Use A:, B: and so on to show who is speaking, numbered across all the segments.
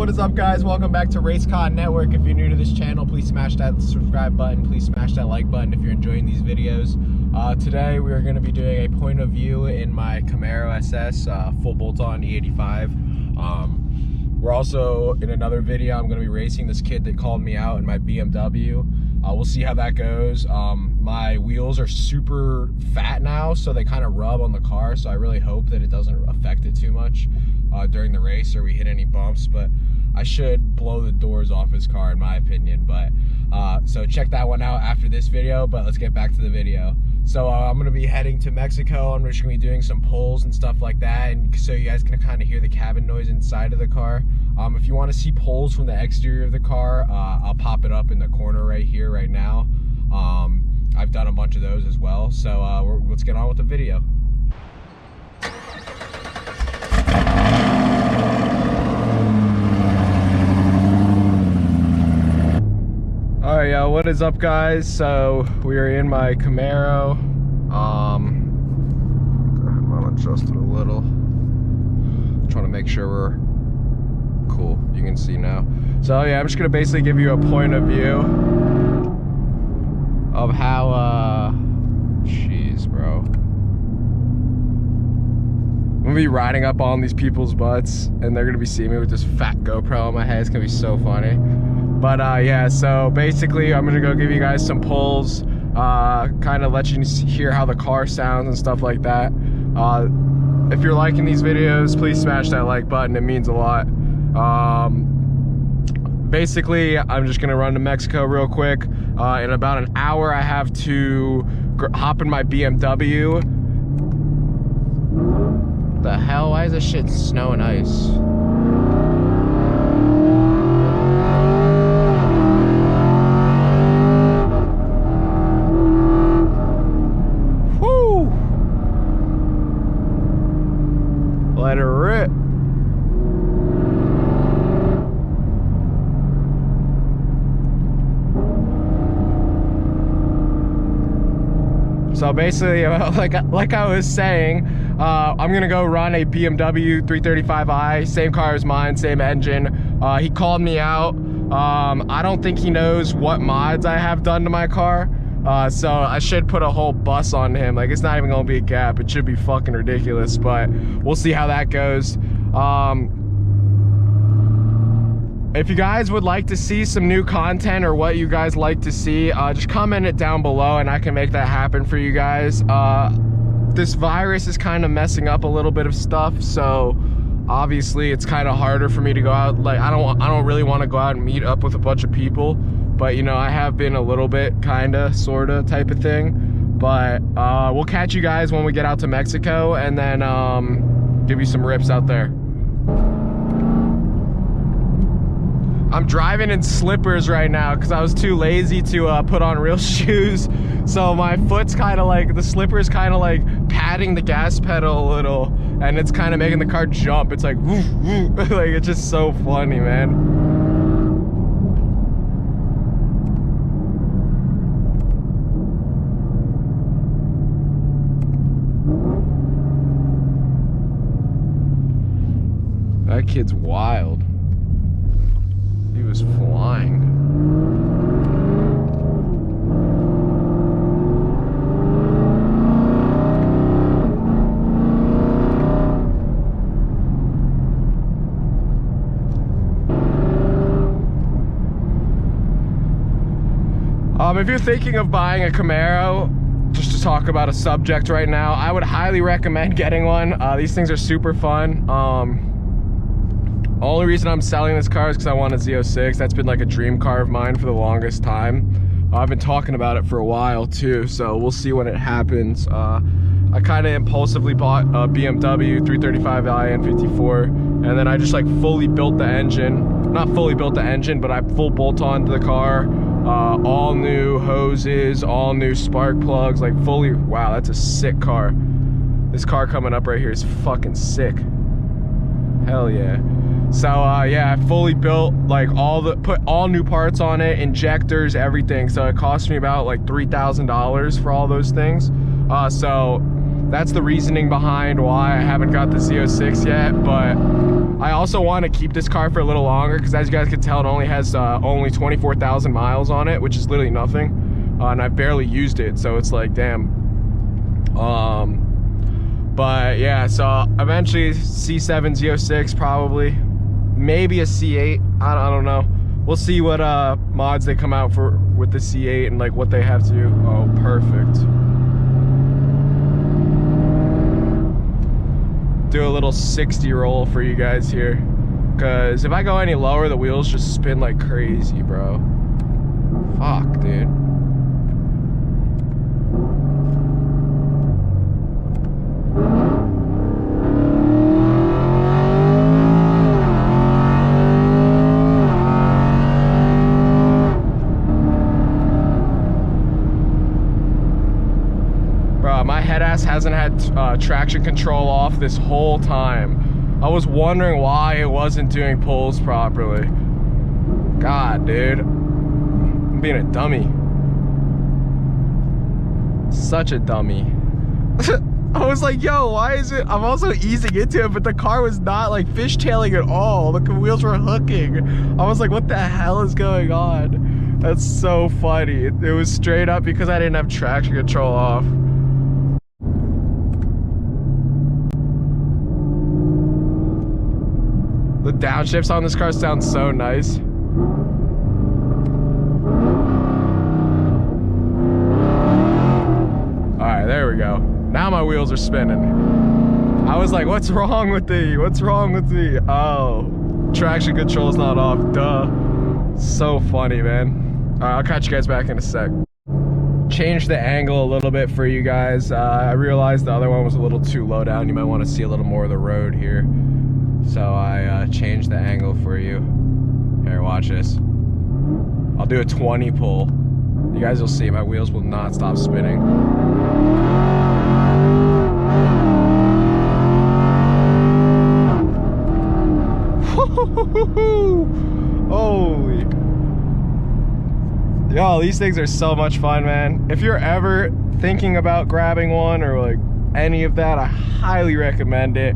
A: what is up, guys? Welcome back to RaceCon Network. If you're new to this channel, please smash that subscribe button. Please smash that like button if you're enjoying these videos. Today we are going to be doing a point of view in my Camaro SS full bolt-on E85. We're also in another video. I'm going to be racing this kid that called me out in my BMW. We'll see how that goes. My wheels are super fat now, so they kind of rub on the car, so I really hope that it doesn't affect it too much during the race or we hit any bumps, but I should blow the doors off his car in my opinion. But so check that one out after this video, but let's get back to the video. So I'm gonna be heading to Mexico. I'm just gonna be doing some pulls and stuff like that, and so you guys can kind of hear the cabin noise inside of the car. If you want to see pulls from the exterior of the car, I'll pop it up in the corner right here right now. I've done a bunch of those as well, so let's get on with the video. Alright, yo, what is up, guys? So we are in my Camaro. I'll adjust it a little. Trying to make sure we're cool. You can see now. So yeah, I'm just gonna basically give you a point of view of how jeez, bro, I'm gonna be riding up on these people's butts and they're gonna be seeing me with this fat GoPro on my head. It's gonna be so funny. But yeah, so basically I'm gonna go give you guys some pulls, kind of let you hear how the car sounds and stuff like that. If you're liking these videos, please smash that like button. It means a lot. Basically, I'm just gonna run to Mexico real quick. In about an hour, I have to hop in my BMW. The hell? Why is this shit snow and ice? Whoo! Let it rip. So basically, like I was saying, I'm gonna go run a BMW 335i, same car as mine, same engine. He called me out. I don't think he knows what mods I have done to my car, so I should put a whole bus on him. Like, it's not even gonna be a gap. It should be fucking ridiculous, but we'll see how that goes. If you guys would like to see some new content or what you guys like to see, just comment it down below and I can make that happen for you guys. This virus is kind of messing up a little bit of stuff, so obviously it's kind of harder for me to go out. Like, I don't really want to go out and meet up with a bunch of people, but you know, I have been a little bit kinda sorta type of thing. But we'll catch you guys when we get out to Mexico and then give you some rips out there. I'm driving in slippers right now because I was too lazy to put on real shoes. So my foot's kind of like, the slipper's kind of like patting the gas pedal a little, and it's kind of making the car jump. It's like, woof, woof. Like, it's just so funny, man. That kid's wild. He was flying. If you're thinking of buying a Camaro, just to talk about a subject right now, I would highly recommend getting one. These things are super fun. Only reason I'm selling this car is because I want a Z06. That's been like a dream car of mine for the longest time. I've been talking about it for a while too, so we'll see when it happens. I kind of impulsively bought a BMW 335i N54, and then I just like fully built the engine. Not fully built the engine, but I full bolt-on to the car. All new hoses, all new spark plugs, like fully. Wow, that's a sick car. This car coming up right here is fucking sick. Hell yeah. So yeah, I fully built like put all new parts on it, injectors, everything. So it cost me about like $3,000 for all those things. So that's the reasoning behind why I haven't got the Z06 yet, but I also want to keep this car for a little longer because, as you guys can tell, it only has only 24,000 miles on it, which is literally nothing. And I've barely used it, so it's like, damn. But yeah, so eventually C7 Z06 probably, maybe a C8. I don't know. We'll see what mods they come out for with the C8 and like what they have to do. Oh, perfect. Do a little 60 roll for you guys here, because if I go any lower, the wheels just spin like crazy, bro. Fuck, dude. My head ass hasn't had traction control off this whole time. I was wondering why it wasn't doing pulls properly. God, dude. I'm being a dummy. Such a dummy. I was like, yo, why is it? I'm also easing into it, but the car was not like fishtailing at all. The wheels were hooking. I was like, what the hell is going on? That's so funny. It was straight up because I didn't have traction control off. The downshifts on this car sound so nice. All right, there we go. Now my wheels are spinning. I was like, what's wrong with the, oh, traction control's not off, duh. So funny, man. All right, I'll catch you guys back in a sec. Change the angle a little bit for you guys. I realized the other one was a little too low down. You might want to see a little more of the road here. So I changed the angle for you. Here, watch this. I'll do a 20 pull. You guys will see my wheels will not stop spinning. Holy. Yo, these things are so much fun, man. If you're ever thinking about grabbing one or like any of that, I highly recommend it.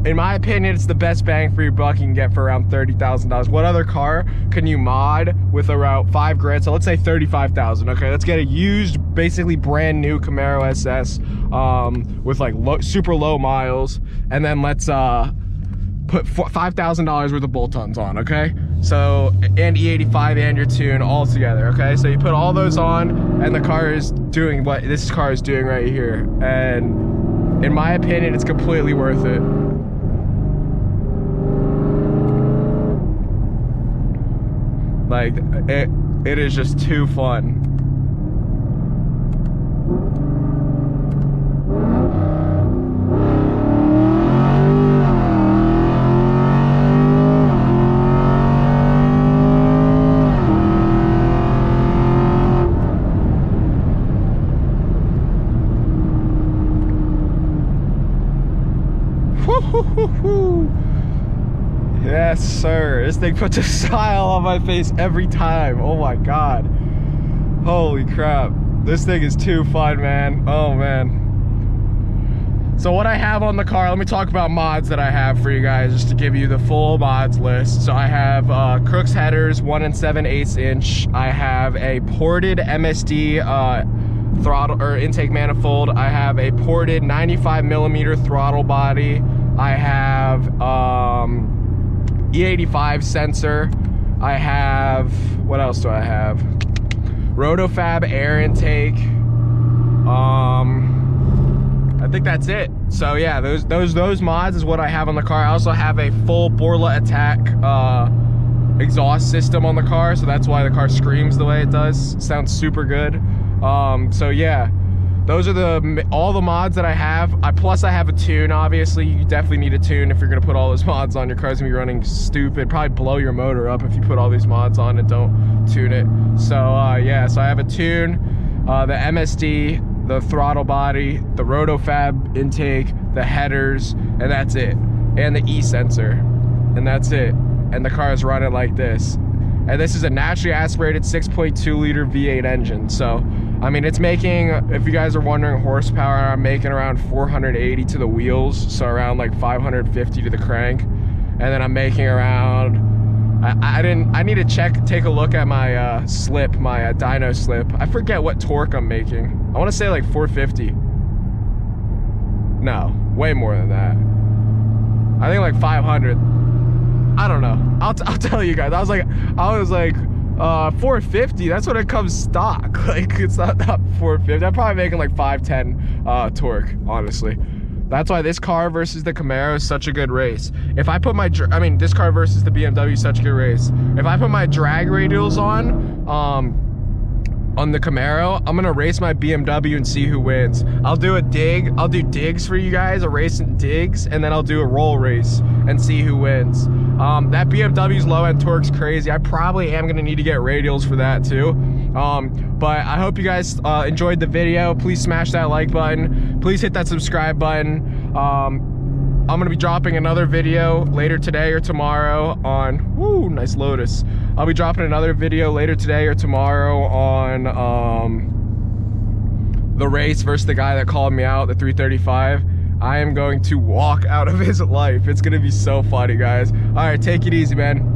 A: In my opinion, it's the best bang for your buck you can get for around $30,000. What other car can you mod with around 5 grand? So let's say 35,000. Okay, let's get a used, basically brand new Camaro SS with like super low miles, and then let's put $5,000 worth of bolt-ons on. Okay, so and E85 and your tune all together. Okay, so you put all those on, and the car is doing what this car is doing right here. And in my opinion, it's completely worth it. Like, it is just too fun. Yes, sir. This thing puts a smile on my face every time. Oh my God. Holy crap. This thing is too fun, man. Oh man. So what I have on the car, let me talk about mods that I have for you guys, just to give you the full mods list. So I have Crooks headers, 1 7/8 inch. I have a ported MSD throttle or intake manifold. I have a ported 95mm throttle body. I have E85 sensor. I have, what else do I have? Rotofab air intake. I think that's it. So yeah, those mods is what I have on the car. I also have a full Borla Attack exhaust system on the car, so that's why the car screams the way it does. It sounds super good. So yeah, those are all the mods that I have. Plus I have a tune. Obviously you definitely need a tune if you're gonna put all those mods on. Your car's gonna be running stupid, probably blow your motor up if you put all these mods on and don't tune it. So yeah, so I have a tune, the MSD, the throttle body, the Rotofab intake, the headers, and that's it. And the E sensor, and that's it. And the car is running like this. And this is a naturally aspirated 6.2 liter V8 engine. So, I mean, it's making, if you guys are wondering horsepower, I'm making around 480 to the wheels. So around like 550 to the crank. and then I'm making around, I need to take a look at my slip, my dyno slip. I forget what torque I'm making. I want to say like 450. No, way more than that. I think like 500. I don't know. I'll tell you guys. I was like 450. That's when it comes stock. Like, it's not 450. I'm probably making like 510 torque, honestly. That's why this car versus the Camaro is such a good race. If I put my, this car versus the BMW is such a good race. If I put my drag radials on the Camaro, I'm gonna race my BMW and see who wins. I'll do a dig. I'll do digs for you guys, a race in digs, and then I'll do a roll race and see who wins. That BMW's low end torque's crazy. I probably am gonna need to get radials for that too. But I hope you guys enjoyed the video. Please smash that like button. Please hit that subscribe button. I'm gonna be dropping another video later today or tomorrow on, woo, nice Lotus. I'll be dropping another video later today or tomorrow on the race versus the guy that called me out, the 335. I am going to walk out of his life. It's gonna be so funny, guys. All right, take it easy, man.